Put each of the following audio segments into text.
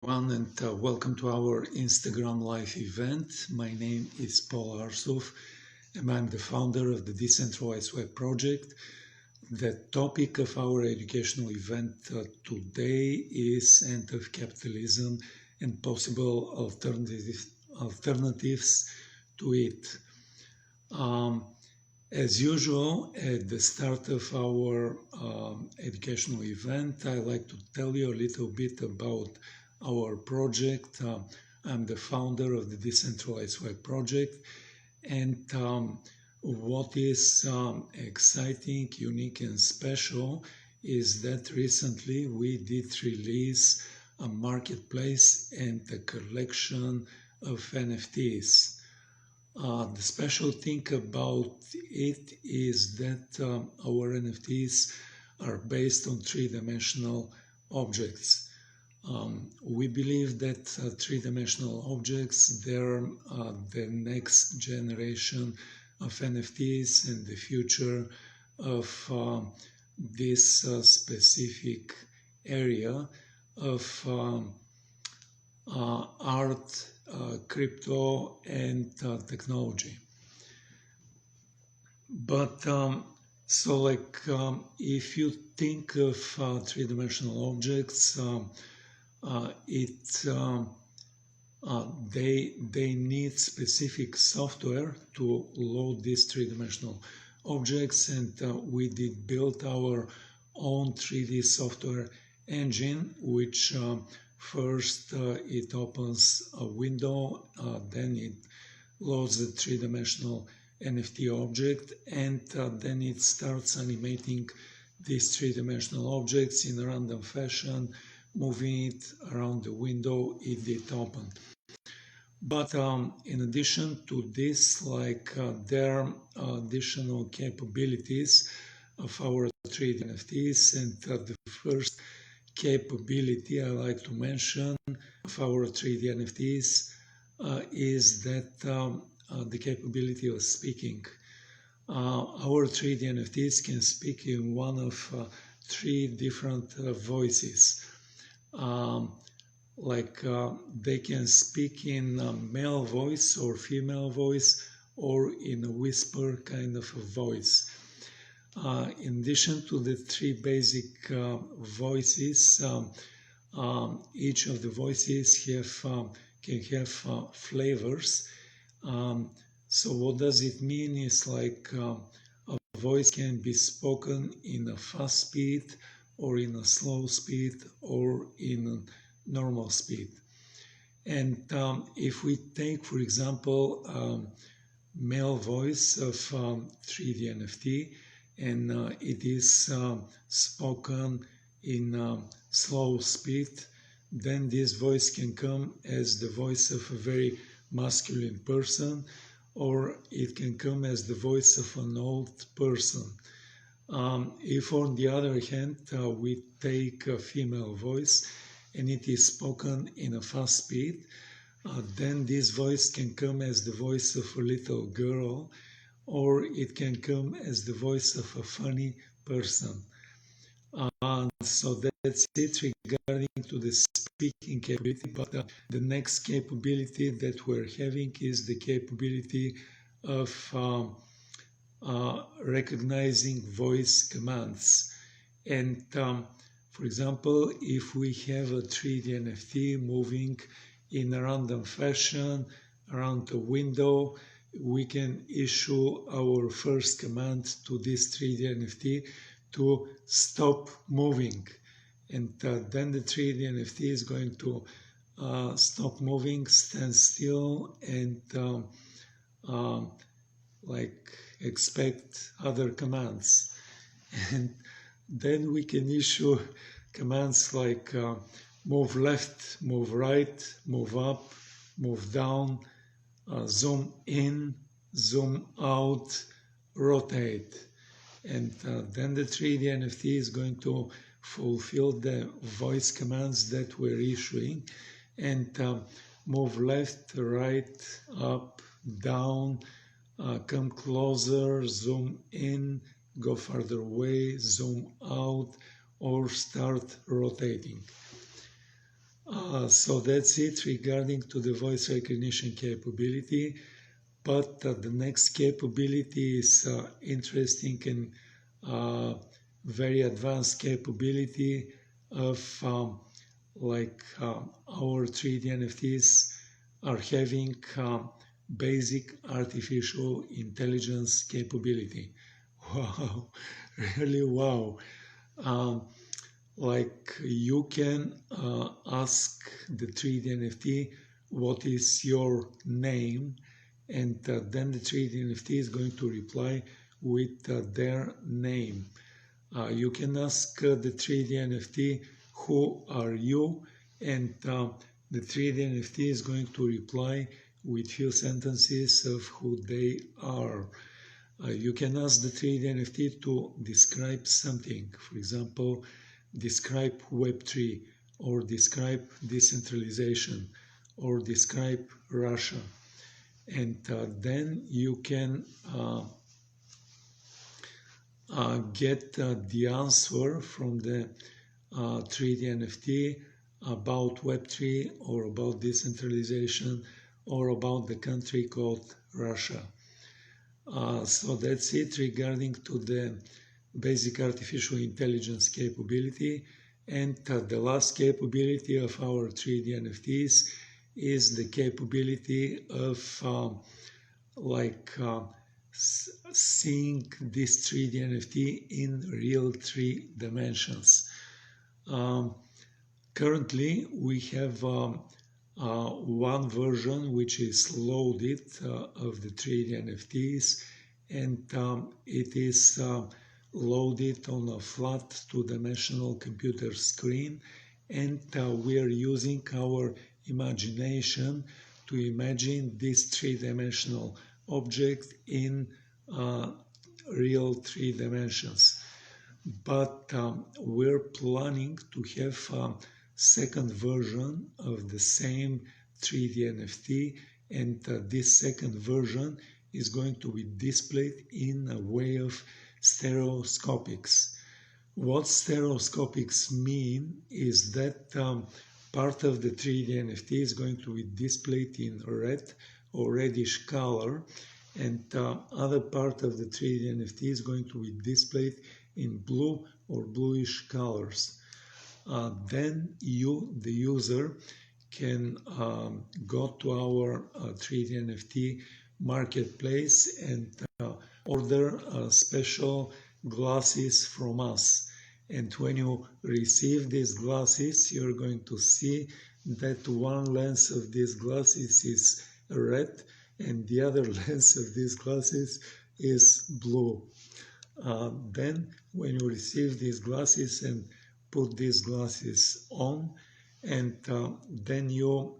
Everyone, and welcome to our Instagram live event. My name is Paul Arsov, and I'm the founder of the Decentralized Web project. The topic of our educational event today is End of Capitalism and Possible Alternatives to it. As usual, at the start of our educational event, I like to tell you a little bit about our project. I'm the founder of the Decentralized Web project, and what is exciting, unique, and special is that recently we did release a marketplace and a collection of NFTs. The special thing about it is that our NFTs are based on three-dimensional objects. We believe that three-dimensional objects, they're the next generation of NFTs and the future of this specific area of art, crypto, and technology. But if you think of three-dimensional objects, they need specific software to load these three-dimensional objects, and we did build our own 3D software engine, which first it opens a window, then it loads the three-dimensional NFT object, and then it starts animating these three-dimensional objects in a random fashion, moving it around the window it did open. But in addition to this, there are additional capabilities of our 3D NFTs, and the first capability I like to mention of our 3D NFTs is that the capability of speaking. Our 3D NFTs can speak in one of three different voices. They can speak in a male voice or female voice, or in a whisper kind of a voice. In addition to the three basic voices, each of the voices can have flavors. So what does it mean is a voice can be spoken in a fast speed, or in a slow speed, or in a normal speed. And if we take, for example, male voice of 3D NFT, and it is spoken in slow speed, then this voice can come as the voice of a very masculine person, or it can come as the voice of an old person. If on the other hand we take a female voice and it is spoken in a fast speed, then this voice can come as the voice of a little girl, or it can come as the voice of a funny person. So that's it regarding to the speaking capability. But the next capability that we're having is the capability of recognizing voice commands. And for example, if we have a 3D NFT moving in a random fashion around a window, we can issue our first command to this 3D NFT to stop moving. And then the 3D NFT is going to stop moving, stand still, and expect other commands. And then we can issue commands like move left, move right, move up, move down, zoom in, zoom out, rotate. And then the 3D NFT is going to fulfill the voice commands that we're issuing, and move left, right, up, down, come closer, zoom in, go further away, zoom out, or start rotating. So that's it regarding to the voice recognition capability. But the next capability is interesting and very advanced capability of our 3D NFTs are having basic artificial intelligence capability. Wow, really wow. Um, like you can ask the 3D NFT what is your name, and then the 3D NFT is going to reply with their name. You can ask the 3D NFT who are you, and the 3D NFT is going to reply with few sentences of who they are. You can ask the 3D NFT to describe something, for example, describe Web3 or describe decentralization or describe Russia. And then you can get the answer from the 3D NFT about Web3 or about decentralization or about the country called Russia. So that's it regarding to the basic artificial intelligence capability. And the last capability of our 3D NFTs is the capability of seeing this 3D NFT in real 3 dimensions. Currently, we have one version which is loaded of the 3D NFTs, and it is loaded on a flat two-dimensional computer screen, and we are using our imagination to imagine this three-dimensional object in real 3 dimensions. But we're planning to have a second version of the same 3D NFT, and this second version is going to be displayed in a way of stereoscopics. What stereoscopics mean is that part of the 3D NFT is going to be displayed in red or reddish color, and other part of the 3D NFT is going to be displayed in blue or bluish colors. Then you, the user, can go to our 3D NFT marketplace and order special glasses from us. And when you receive these glasses, you're going to see that one lens of these glasses is red and the other lens of these glasses is blue. Then when you receive these glasses and put these glasses on, and then you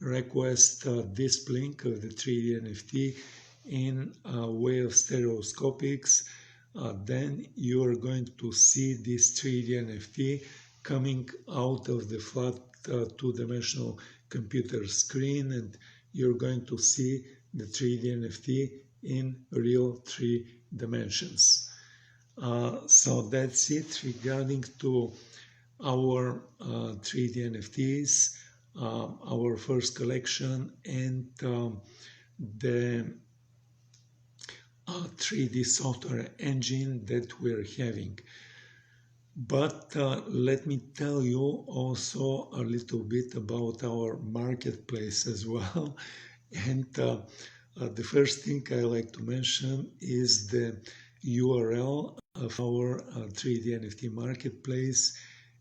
request displaying of the 3D NFT in a way of stereoscopics, then you are going to see this 3D NFT coming out of the flat two-dimensional computer screen, and you're going to see the 3D NFT in real 3 dimensions. So that's it regarding to our 3D NFTs, our first collection, and the 3D software engine that we're having. But let me tell you also a little bit about our marketplace as well. And the first thing I like to mention is the URL of our 3D NFT marketplace,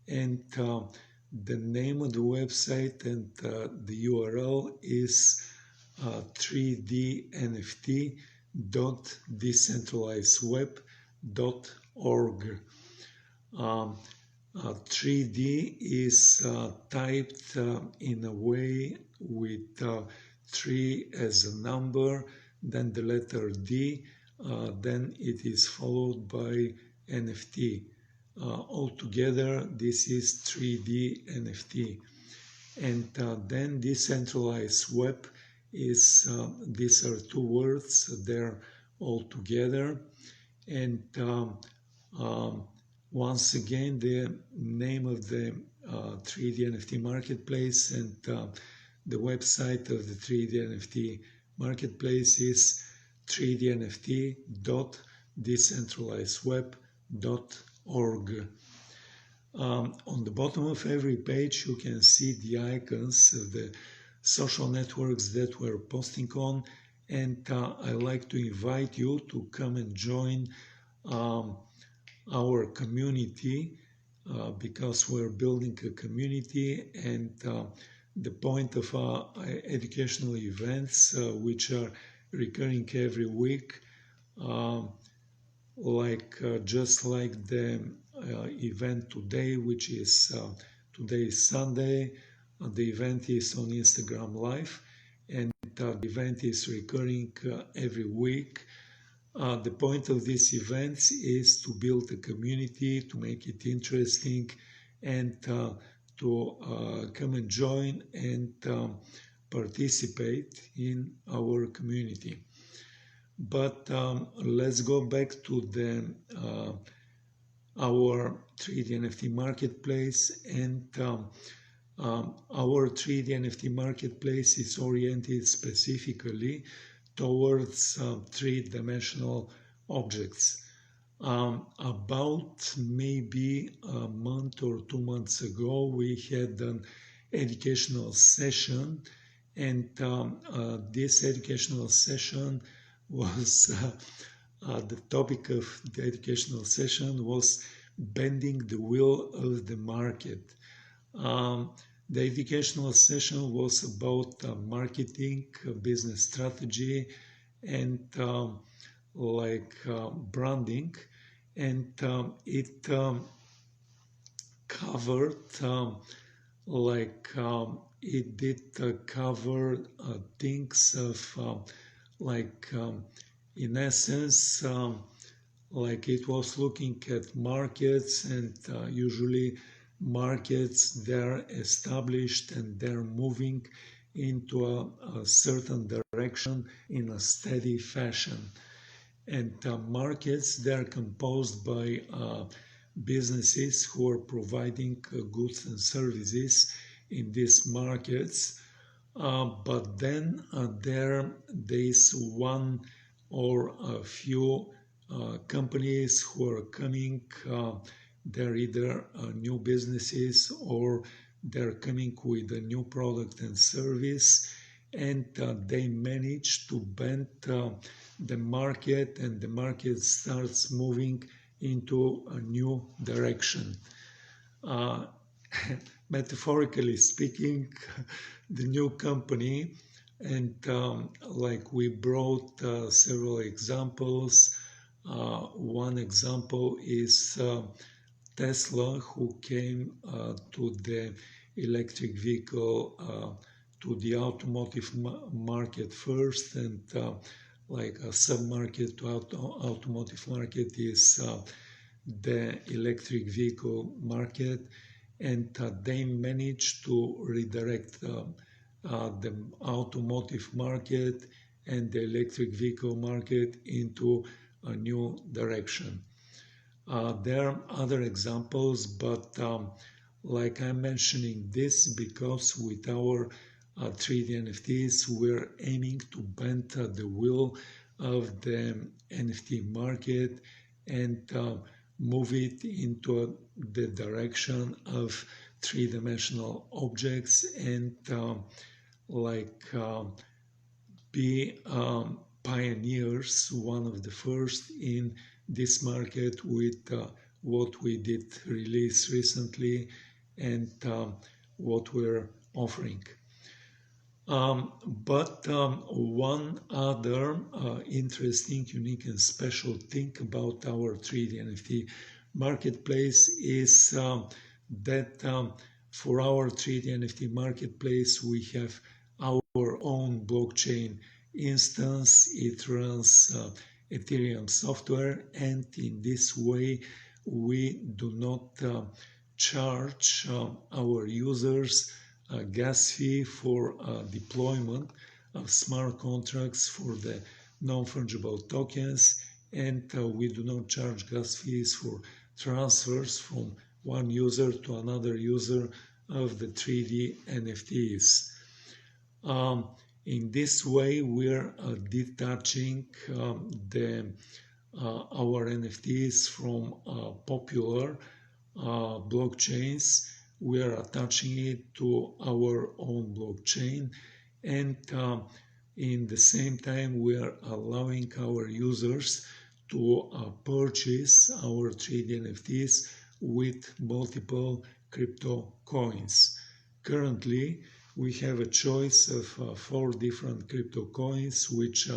and the name of the website and the URL is 3dnft.decentralizedweb.org. 3D is typed in a way with 3 as a number, then the letter D, then it is followed by NFT. Altogether, this is 3D NFT. And then decentralized web is, these are 2 words, they're all together. And once again, the name of the 3D NFT marketplace, and the website of the 3D NFT marketplace is 3dnft.decentralizedweb.org. On the bottom of every page you can see the icons of the social networks that we're posting on, and I like to invite you to come and join our community because we're building a community, and the point of our educational events which are recurring every week, just like the event today, which is today is Sunday. The event is on Instagram Live, and the event is recurring every week. The point of these events is to build a community, to make it interesting, and to come and join and participate in our community. But let's go back to our 3D NFT marketplace, and our 3D NFT marketplace is oriented specifically towards three-dimensional objects. About maybe a month or 2 months ago, we had an educational session, and this educational session was the topic of the educational session was bending the wheel of the market. The educational session was about marketing, business strategy, and branding, and it covered it did cover things of in essence, it was looking at markets, and usually markets, they're established and they're moving into a certain direction in a steady fashion. And markets, they're composed by businesses who are providing goods and services in these markets. But then there is one or a few companies who are coming. They're either new businesses or they're coming with a new product and service, and they manage to bend the market, and the market starts moving into a new direction. Metaphorically speaking, the new company, and we brought several examples. One example is Tesla, who came to the electric vehicle, to the automotive market first, and a sub-market to automotive market is the electric vehicle market, and they managed to redirect the automotive market and the electric vehicle market into a new direction. There are other examples, but I'm mentioning this because with our 3D NFTs, we're aiming to bend the wheel of the NFT market and move it into the direction of three-dimensional objects, and be pioneers, one of the first in this market with what we did release recently and what we're offering. But one other interesting, unique, and special thing about our 3D NFT marketplace is that for our 3D NFT marketplace, we have our own blockchain instance. It runs Ethereum software, and in this way, we do not charge our users a gas fee for deployment of smart contracts for the non-fungible tokens, and we do not charge gas fees for transfers from one user to another user of the 3D NFTs. In this way, we're detaching our NFTs from popular blockchains. We are attaching it to our own blockchain, and in the same time we are allowing our users to purchase our 3D NFTs with multiple crypto coins. Currently, we have a choice of 4 different crypto coins which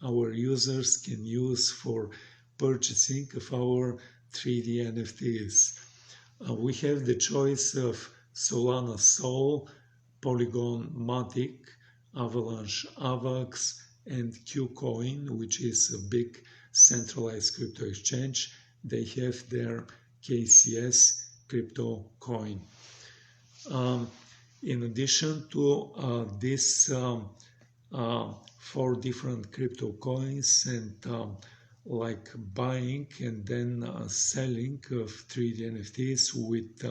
our users can use for purchasing of our 3D NFTs. We have the choice of Solana Sol, Polygon Matic, Avalanche Avax, and Qcoin, which is a big centralized crypto exchange. They have their KCS crypto coin. In addition to these 4 different crypto coins and like buying and then selling of 3D NFTs with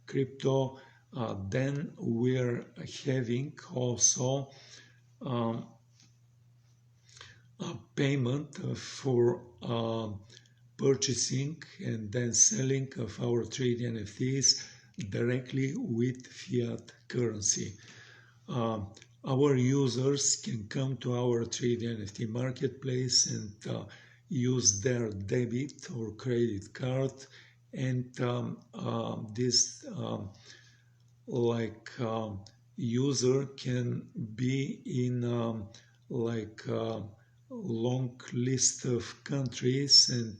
crypto, then we're having also a payment for purchasing and then selling of our 3D NFTs directly with fiat currency. Our users can come to our 3D NFT marketplace and use their debit or credit card, and this user can be in long list of countries, and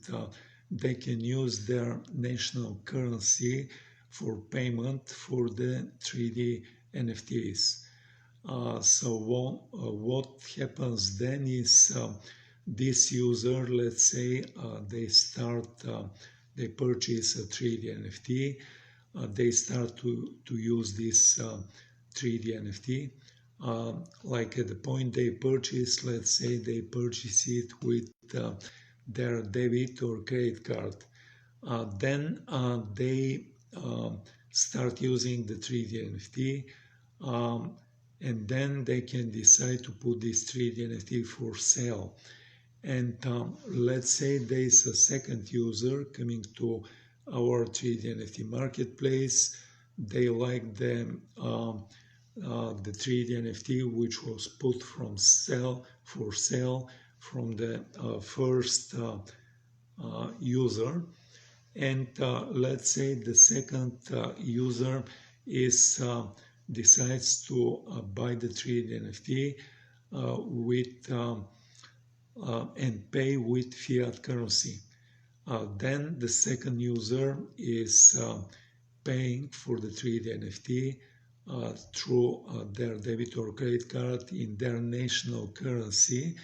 they can use their national currency for payment for the 3D NFTs. So what happens then is this user, let's say they purchase a 3D NFT, they start to use this 3D NFT. Like at the point they purchase, let's say they purchase it with their debit or credit card. Then they start using the 3D NFT, and then they can decide to put this 3D NFT for sale. And let's say there is a second user coming to our 3D NFT marketplace. They like the 3D NFT which was put for sale from the first user. And let's say the second user decides to buy the 3D NFT with and pay with fiat currency. Then the second user is paying for the 3D NFT through their debit or credit card in their national currency.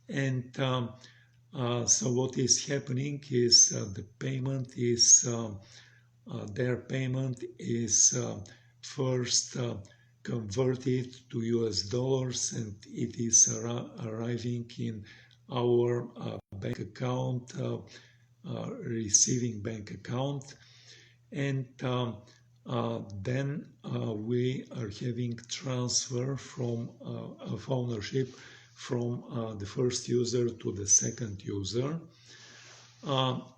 And so what is happening is the payment is their payment is first converted to US dollars, and it is arriving in our bank account, receiving bank account, and then we are having transfer from of ownership from the first user to the second user,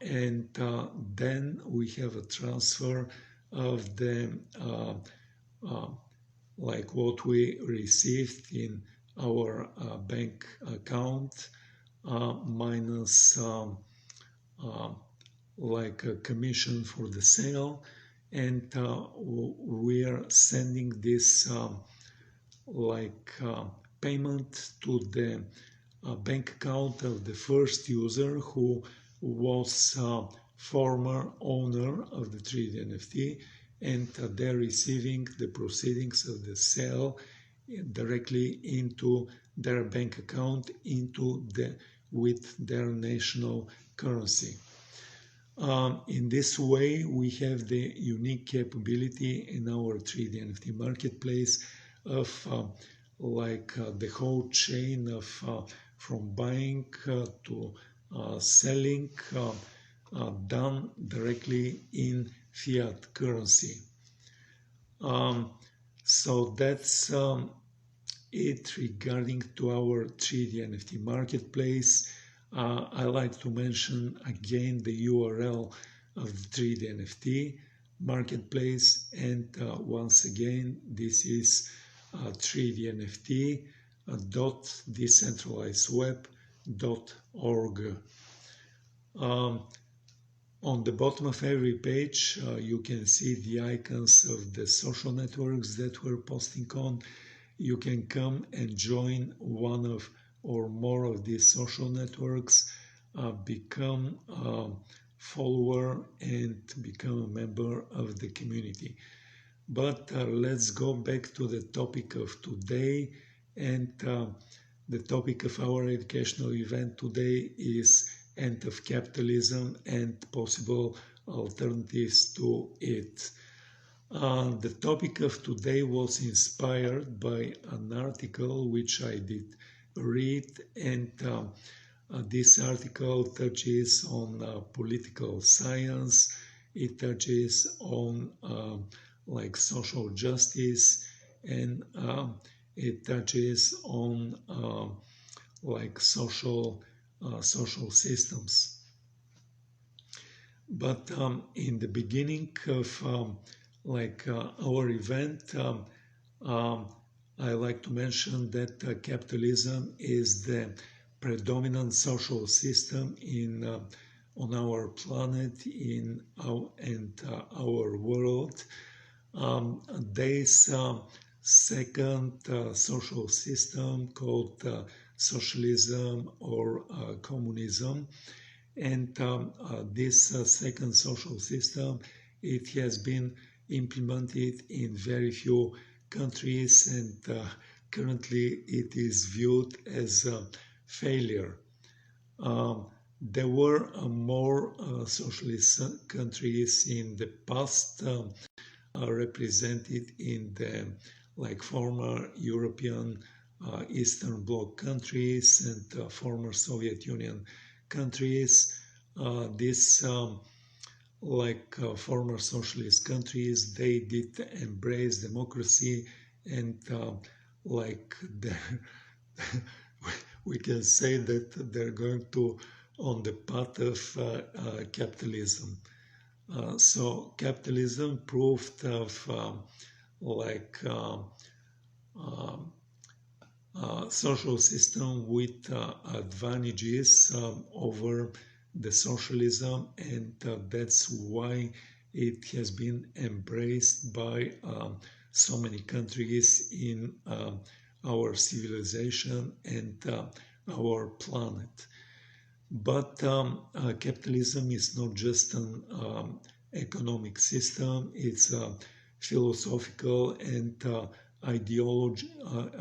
and then we have a transfer of the like what we received in our bank account minus like a commission for the sale, and we are sending this payment to the bank account of the first user who was former owner of the 3D NFT, and they're receiving the proceedings of the sale directly into their bank account with their national currency. In this way, we have the unique capability in our 3D NFT marketplace of the whole chain of from buying to selling done directly in fiat currency. So that's it regarding to our 3D NFT marketplace. I like to mention again the URL of the 3D NFT marketplace, and once again this is 3dnft.decentralizedweb.org. On the bottom of every page, you can see the icons of the social networks that we're posting on. You can come and join one of or more of these social networks, become a follower and become a member of the community. But let's go back to the topic of today, and the topic of our educational event today is End of Capitalism and Possible Alternatives to It. The topic of today was inspired by an article which I did read, and this article touches on political science. It touches on like social justice, and it touches on like social systems. But in the beginning of our event, I like to mention that capitalism is the predominant social system on our planet and our world. There's second social system called socialism or communism, and this second social system, it has been implemented in very few countries, and currently it is viewed as a failure. There were more socialist countries in the past, represented in the former European Eastern Bloc countries and former Soviet Union countries. These former socialist countries, they did embrace democracy, and we can say that they're going to on the path of capitalism. So capitalism proved of social system with advantages over the socialism, and that's why it has been embraced by so many countries in our civilization and our planet. But capitalism is not just an economic system, it's a philosophical and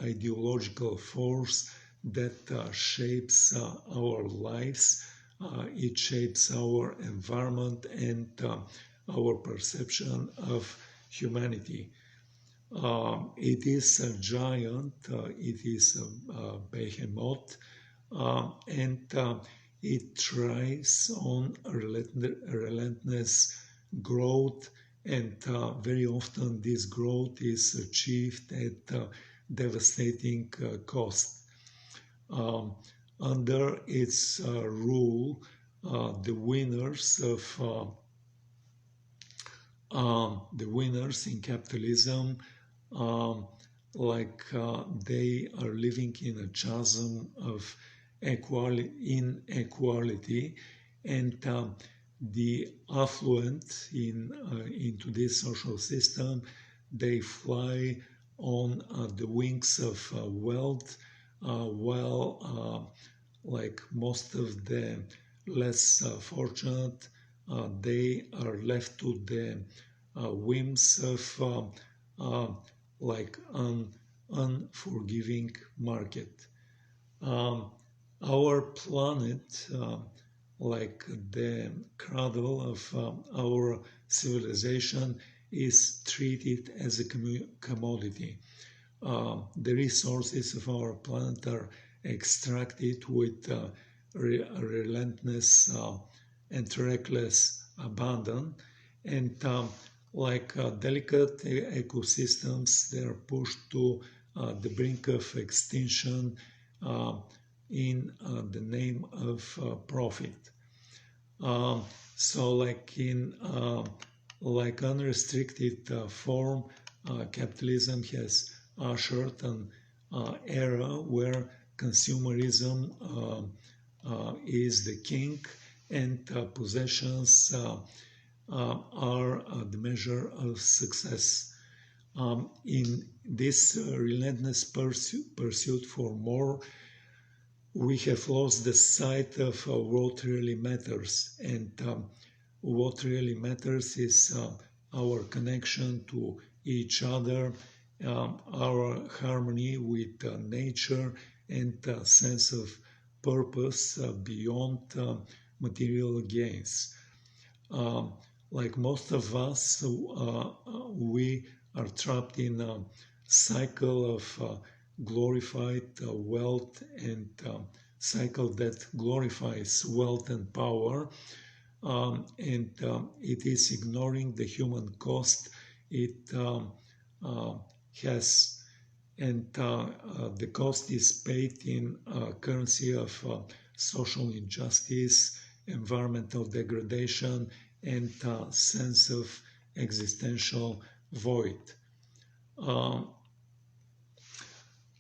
ideological force that shapes our lives. It shapes our environment and our perception of humanity. It is a giant, it is a behemoth, and it thrives on relentless growth, and very often this growth is achieved at devastating cost. Under its rule, the winners in capitalism, they are living in a chasm of inequality, and the affluent into this social system, they fly on the wings of wealth, while most of the less fortunate, they are left to the whims of an unforgiving market. Our planet, the cradle of our civilization, is treated as a commodity. The resources of our planet are extracted with relentless and reckless abandon, and delicate ecosystems, they are pushed to the brink of extinction in the name of profit. So like in unrestricted form, capitalism has ushered an era where consumerism is the king, and possessions are the measure of success. In this relentless pursuit for more, we have lost the sight of what really matters, and what really matters is our connection to each other, our harmony with nature, and a sense of purpose beyond material gains. Like most of us, we are trapped in a cycle of glorified wealth, and cycle that glorifies wealth and power, and it is ignoring the human cost it has, and the cost is paid in currency of social injustice, environmental degradation, and sense of existential void.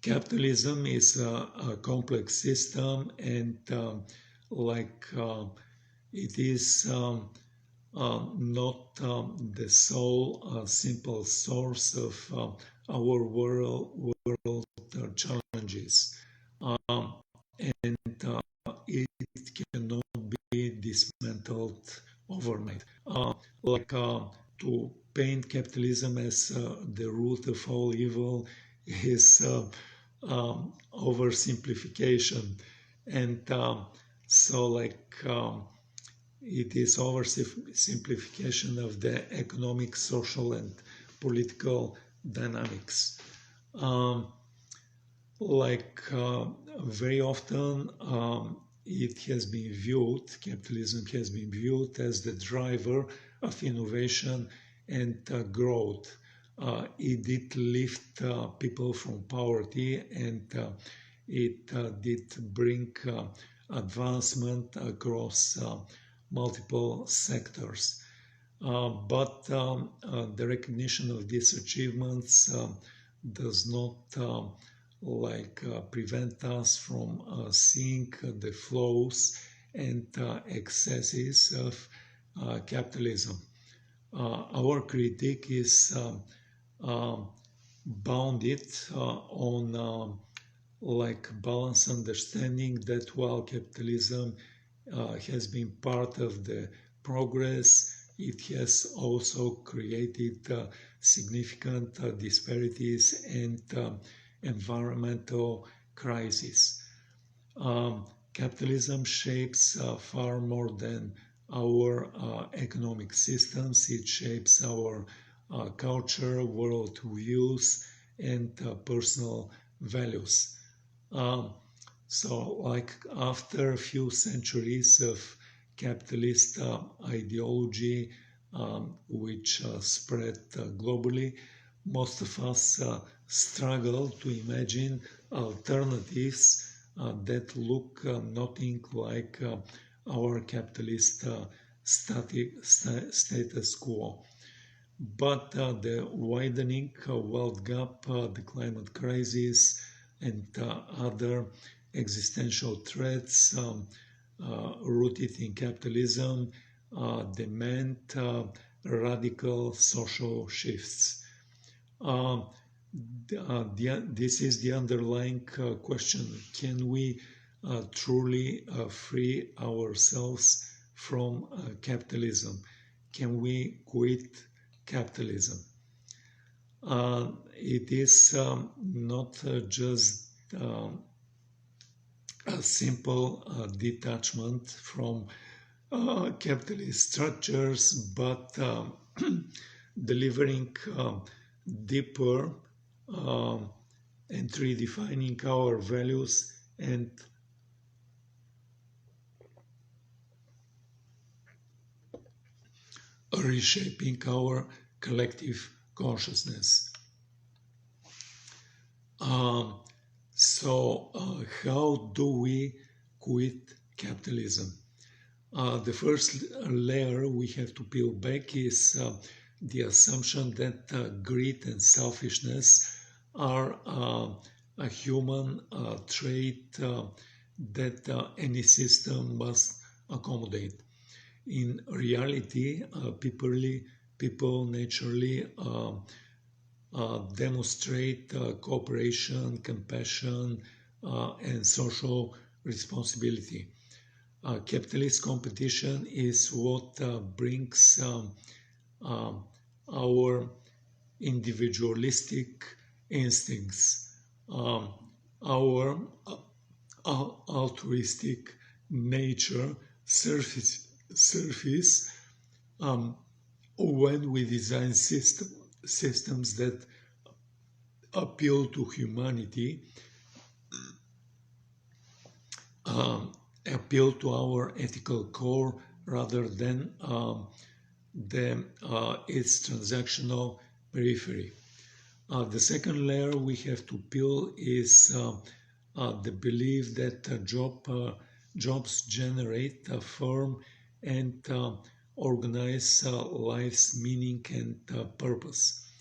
Capitalism is a complex system, and it is not the sole simple source of our world challenges, and it cannot be dismantled overnight. To paint capitalism as the root of all evil is oversimplification, and it is oversimplification of the economic, social, and political dynamics. Very often, capitalism has been viewed as the driver of innovation and growth. It did lift people from poverty, and it did bring advancement across multiple sectors. But the recognition of these achievements does not prevent us from seeing the flaws and excesses of capitalism. Our critique is bounded on balanced understanding that while capitalism has been part of the progress, it has also created significant disparities and environmental crises. Capitalism shapes far more than our economic systems. It shapes our culture, world views, and personal values. After a few centuries of capitalist ideology, which spread globally, most of us struggle to imagine alternatives that look nothing like our capitalist status quo. But the widening wealth gap, the climate crisis, and other existential threats rooted in capitalism demand radical social shifts. This is the underlying question. Can we truly free ourselves from capitalism? Can we quit capitalism? It is not just a simple detachment from capitalist structures, but delivering deeper and redefining our values and reshaping our collective consciousness. How do we quit capitalism? The first layer we have to peel back is the assumption that greed and selfishness are a human trait that any system must accommodate. In reality, people naturally demonstrate cooperation, compassion, and social responsibility. Capitalist competition is what brings our individualistic instincts, our altruistic nature surface when we design systems that appeal to humanity, appeal to our ethical core rather than its transactional periphery. The second layer we have to peel is the belief that jobs generate, affirm, and organize life's meaning and purpose.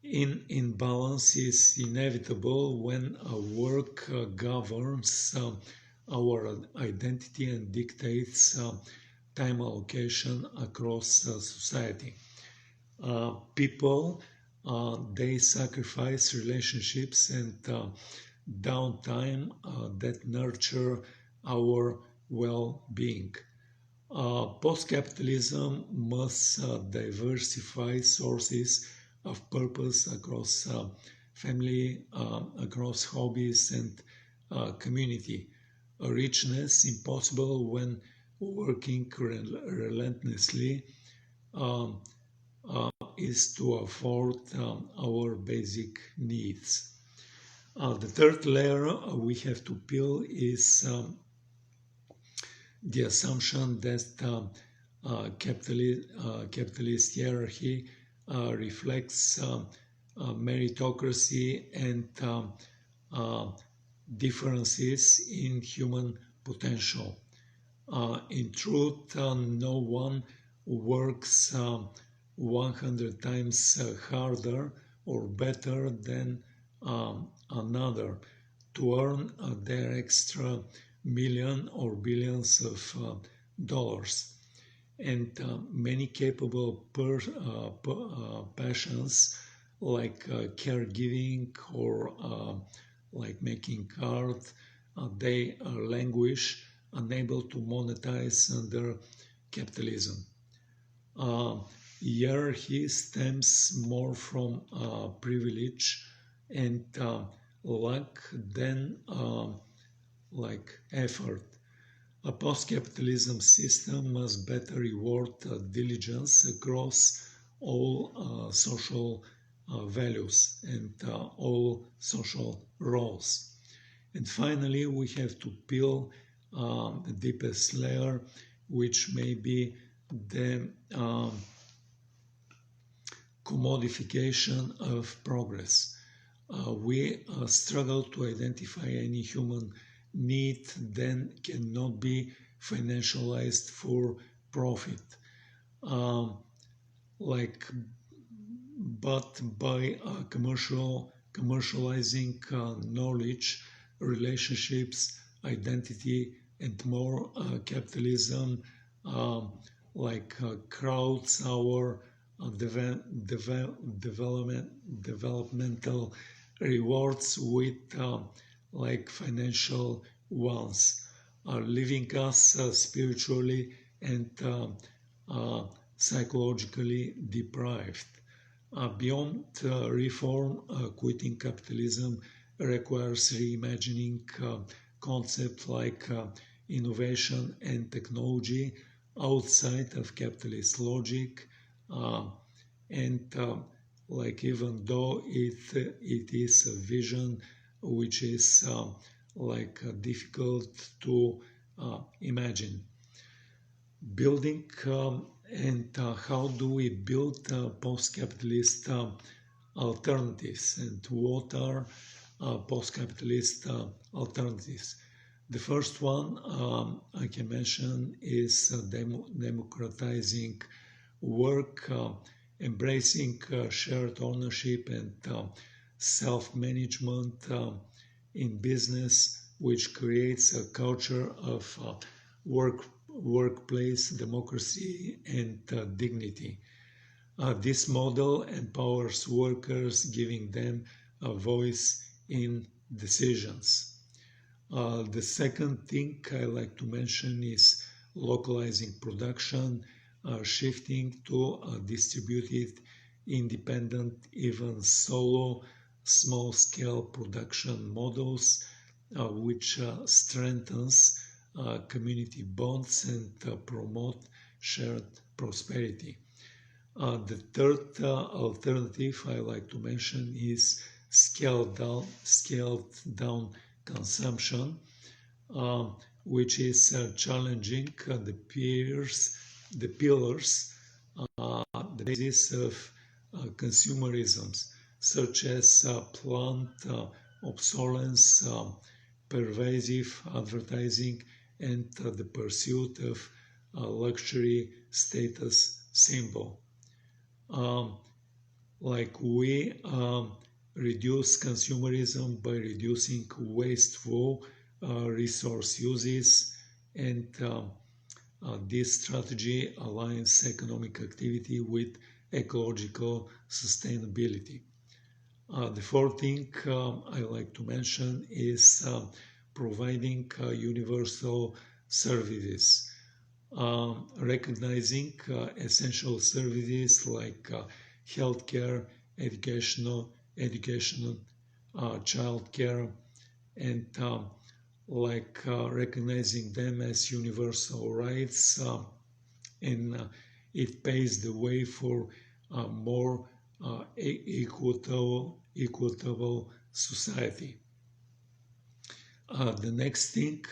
Imbalance is inevitable when work governs our identity and dictates time allocation across society. People, they sacrifice relationships and downtime that nurture our well-being. Post-capitalism must diversify sources of purpose across family, across hobbies and community. A richness impossible when working relentlessly is to afford our basic needs. The third layer we have to peel is the assumption that capitalist hierarchy reflects meritocracy and differences in human potential. In truth, no one works 100 times harder or better than another to earn their extra million or billions of dollars. And many capable passions like caregiving or like making art, they languish, unable to monetize under capitalism. Hierarchy stems more from privilege and luck than like effort. A post-capitalism system must better reward diligence across all social values and all social roles. And finally, we have to peel the deepest layer, which may be the commodification of progress. We struggle to identify any human need then cannot be financialized for profit. But by commercializing knowledge, relationships, identity, and more, capitalism crowds our developmental rewards with financial ones, leaving us spiritually and psychologically deprived. Beyond reform, quitting capitalism requires reimagining concepts like innovation and technology outside of capitalist logic, and even though it is a vision which is difficult to imagine. building and how do we build post-capitalist alternatives, and what are post-capitalist alternatives. The first one I can mention is democratizing work, embracing shared ownership and self-management in business, which creates a culture of workplace democracy and dignity. This model empowers workers, giving them a voice in decisions. The second thing I like to mention is localizing production, shifting to distributed, independent, even solo, small-scale production models, which strengthens community bonds and promote shared prosperity. The third alternative I like to mention is scaled down consumption, which is challenging the pillars, the basis of consumerism, such as planned obsolescence, pervasive advertising, and the pursuit of luxury status symbol. Like we reduce consumerism by reducing wasteful resource uses, and this strategy aligns economic activity with ecological sustainability. The fourth thing I like to mention is providing universal services, recognizing essential services like healthcare, education, childcare, and recognizing them as universal rights, and it paves the way for a more equitable society. The next thing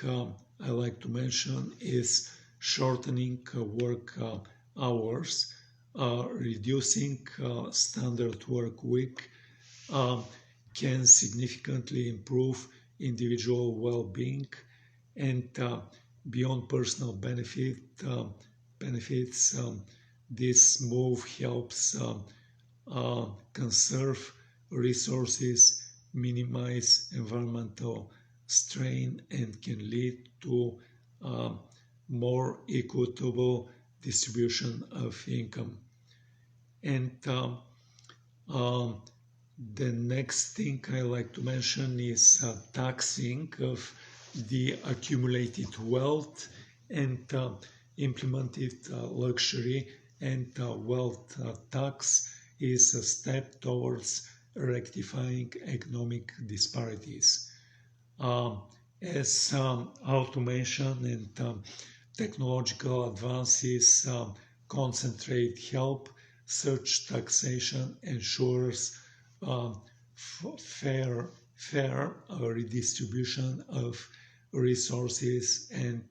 I like to mention is shortening work hours, reducing standard work week can significantly improve individual well-being, and beyond personal benefits, this move helps conserve resources, minimize environmental strain, and can lead to more equitable distribution of income. And the next thing I like to mention is taxing of the accumulated wealth, and implemented luxury and wealth tax is a step towards rectifying economic disparities. As automation and technological advances concentrate help, such taxation ensures fair redistribution of resources, and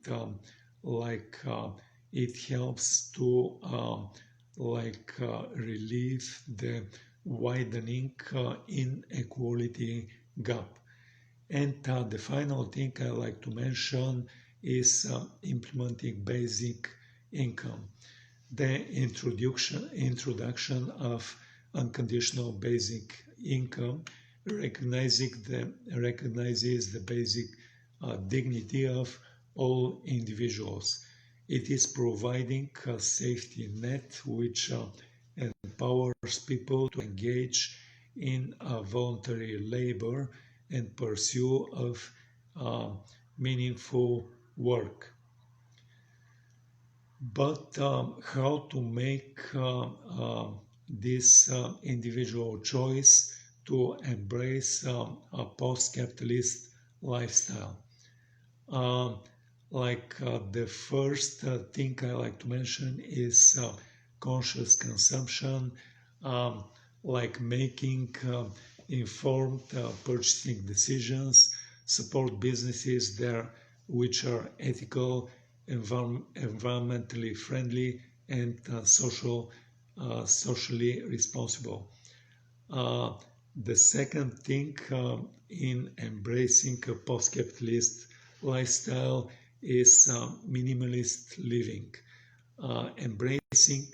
it helps to relieve the widening inequality gap. And the final thing I like to mention is implementing basic income. The introduction of unconditional basic income recognizes the basic dignity of all individuals. It is providing a safety net which empowers people to engage in voluntary labor and pursue of meaningful work. But how to make this individual choice to embrace a post-capitalist lifestyle? The first thing I like to mention is conscious consumption, making informed purchasing decisions, support businesses there which are ethical, environmentally friendly, and socially responsible. The second thing in embracing a post-capitalist lifestyle is minimalist living. Embracing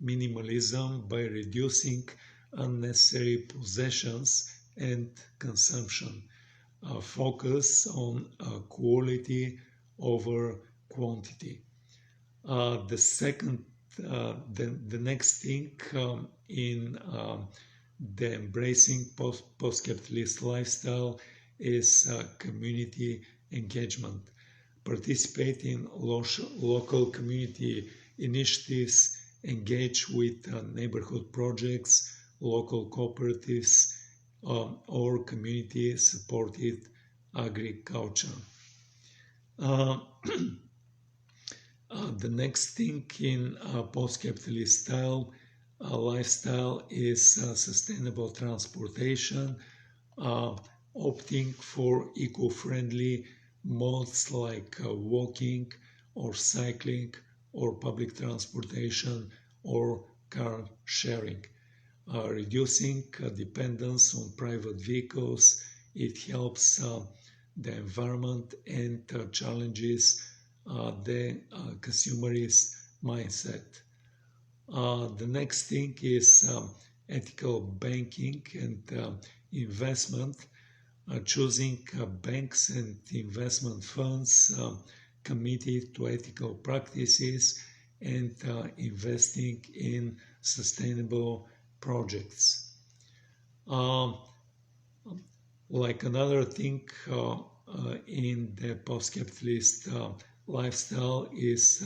minimalism by reducing unnecessary possessions and consumption. Focus on quality over quantity. The next thing in the embracing post-capitalist lifestyle is community engagement. Participate in local community initiatives, engage with neighborhood projects, local cooperatives, or community-supported agriculture. The next thing in post-capitalist lifestyle is sustainable transportation, opting for eco-friendly modes like walking or cycling or public transportation or car sharing. Reducing dependence on private vehicles, it helps the environment and challenges the consumerist mindset. The next thing is ethical banking and investment. Choosing banks and investment funds committed to ethical practices and investing in sustainable projects. Like another thing in the post-capitalist lifestyle is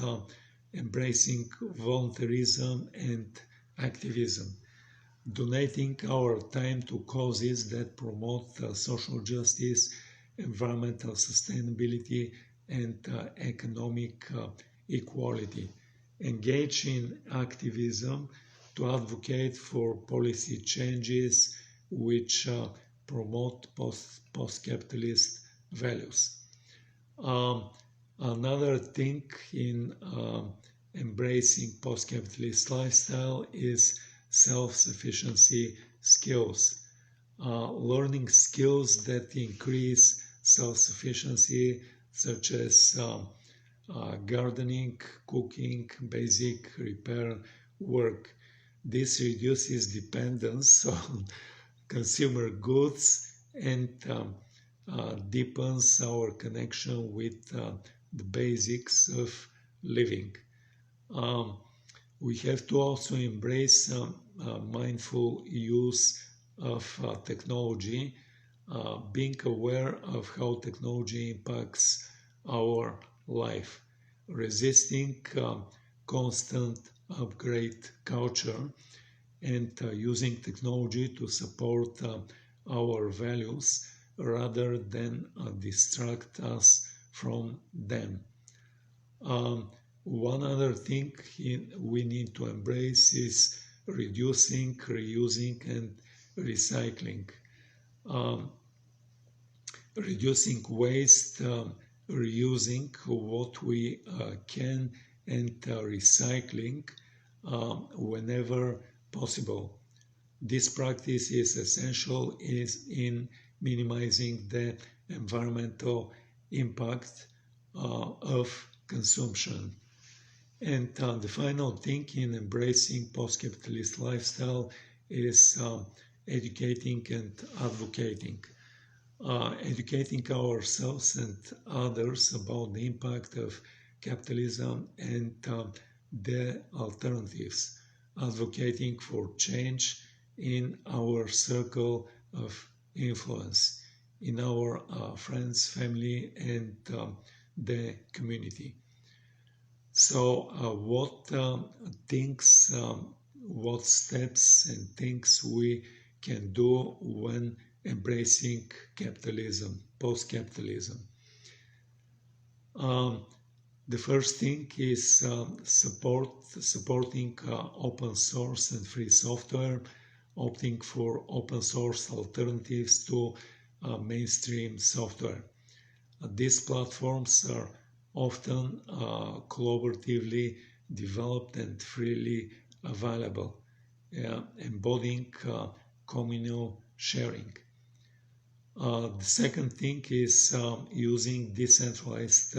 embracing voluntarism and activism, donating our time to causes that promote social justice, environmental sustainability, and economic equality. Engage in activism to advocate for policy changes which promote post-capitalist values. Another thing in embracing post-capitalist lifestyle is self-sufficiency skills. Learning skills that increase self-sufficiency, such as gardening, cooking, basic repair work. This reduces dependence on consumer goods and deepens our connection with the basics of living. We have to also embrace mindful use of technology, being aware of how technology impacts our life, resisting constant upgrade culture, and using technology to support our values rather than distract us from them. One other thing we need to embrace is reducing, reusing, and recycling. Reducing waste, reusing what we can, and recycling whenever possible. This practice is essential in minimizing the environmental impact of consumption. And the final thing in embracing post-capitalist lifestyle is educating and advocating. Educating ourselves and others about the impact of capitalism and the alternatives. Advocating for change in our circle of influence, in our friends, family, and the community. So what steps and things we can do when embracing capitalism, post-capitalism? The first thing is supporting open source and free software, opting for open source alternatives to mainstream software. These platforms are often collaboratively developed and freely available, embodying communal sharing. The second thing is using decentralized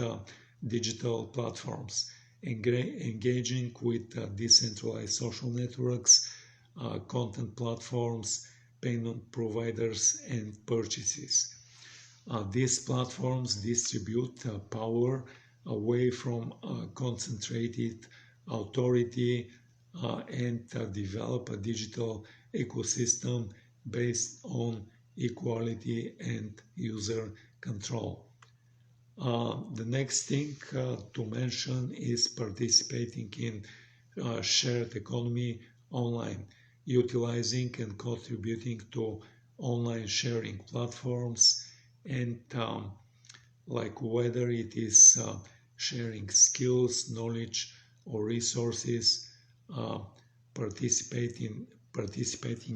digital platforms, engaging with decentralized social networks, content platforms, payment providers, and purchases. These platforms distribute power away from concentrated authority and develop a digital ecosystem based on equality and user control. The next thing to mention is participating in shared economy online, utilizing and contributing to online sharing platforms, and like whether it is sharing skills, knowledge, or resources, participating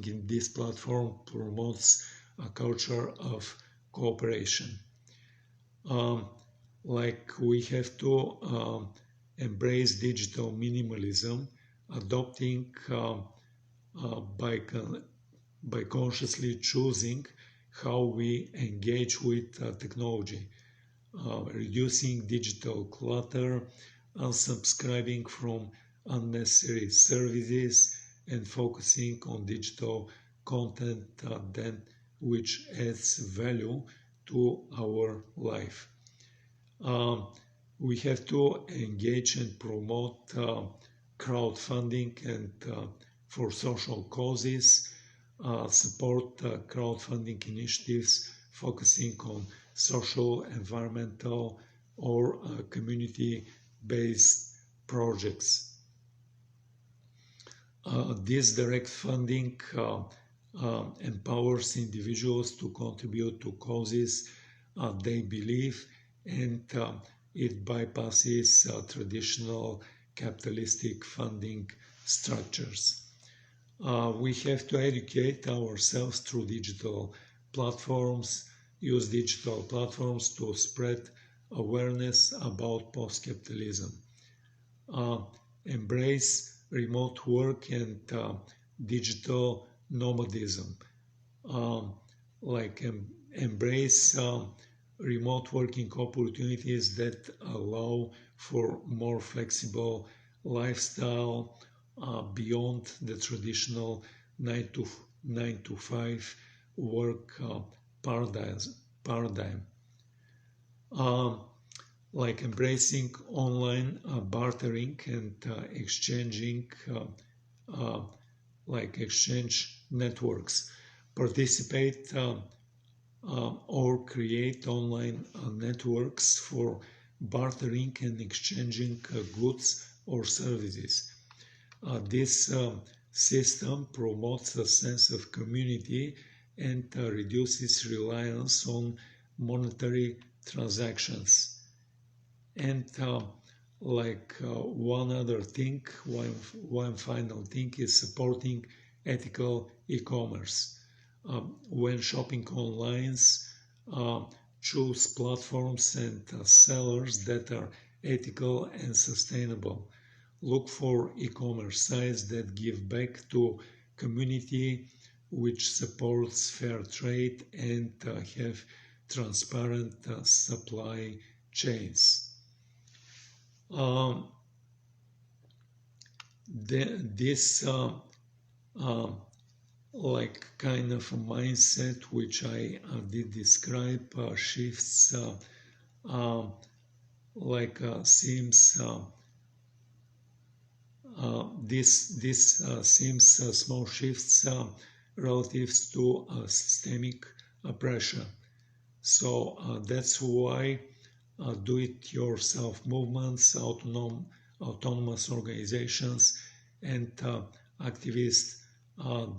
in this platform promotes a culture of cooperation. Like we have to embrace digital minimalism, adopting by consciously choosing how we engage with technology, reducing digital clutter, unsubscribing from unnecessary services, and focusing on digital content which adds value to our life. We have to engage and promote crowdfunding and for social causes, support crowdfunding initiatives focusing on social, environmental, or community-based projects. This direct funding empowers individuals to contribute to causes they believe, and it bypasses traditional capitalistic funding structures. We have to educate ourselves through digital platforms, use digital platforms to spread awareness about post-capitalism, embrace remote work and digital nomadism, embrace remote working opportunities that allow for more flexible lifestyle beyond the traditional 9 to 5 work paradigm. Like embracing online bartering and exchanging exchange networks, participate or create online networks for bartering and exchanging goods or services. This system promotes a sense of community and reduces reliance on monetary transactions. And one other thing, one final thing is supporting ethical e-commerce. When shopping online, choose platforms and sellers that are ethical and sustainable. Look for e-commerce sites that give back to community, which supports fair trade and have transparent supply chains. This kind of a mindset which I did describe shifts seems this seems small shifts relative to systemic pressure. So that's why do-it-yourself movements, autonomous organizations, and activists,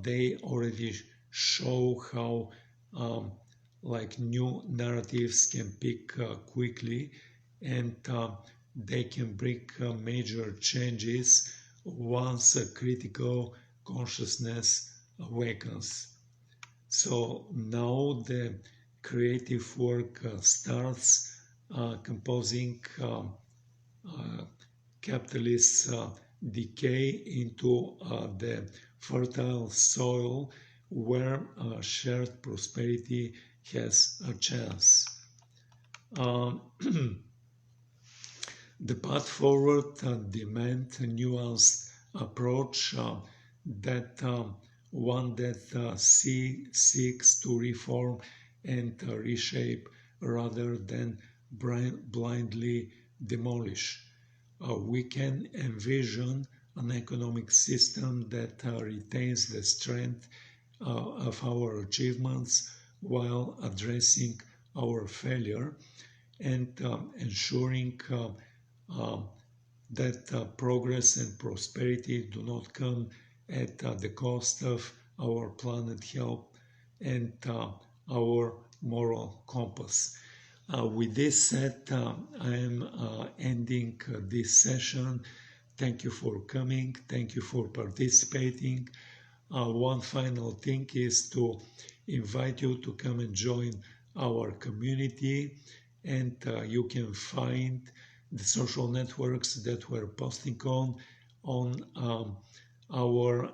they already show how new narratives can pick quickly, and they can bring major changes once a critical consciousness awakens. So now the creative work starts composing capitalist decay into the fertile soil where shared prosperity has a chance. The path forward demands a nuanced approach one that seeks to reform and reshape rather than blindly demolish. We can envision an economic system that retains the strength of our achievements while addressing our failure and ensuring that progress and prosperity do not come at the cost of our planet health and our moral compass. With this said, I am ending this session. Thank you for coming. Thank you for participating. One final thing is to invite you to come and join our community, and you can find the social networks that we're posting on our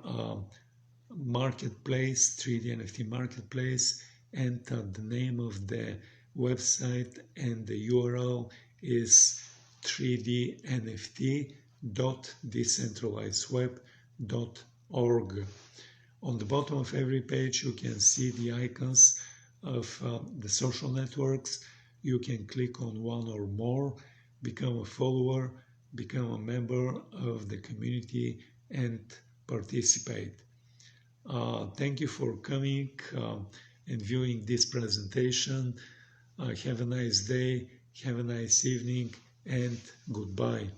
marketplace, 3D NFT marketplace, and the name of the website and the URL is 3dnft.decentralizedweb.org. On the bottom of every page you can see the icons of the social networks. You can click on one or more, become a follower, become a member of the community, and participate. Thank you for coming and viewing this presentation. Have a nice day, have a nice evening, and goodbye.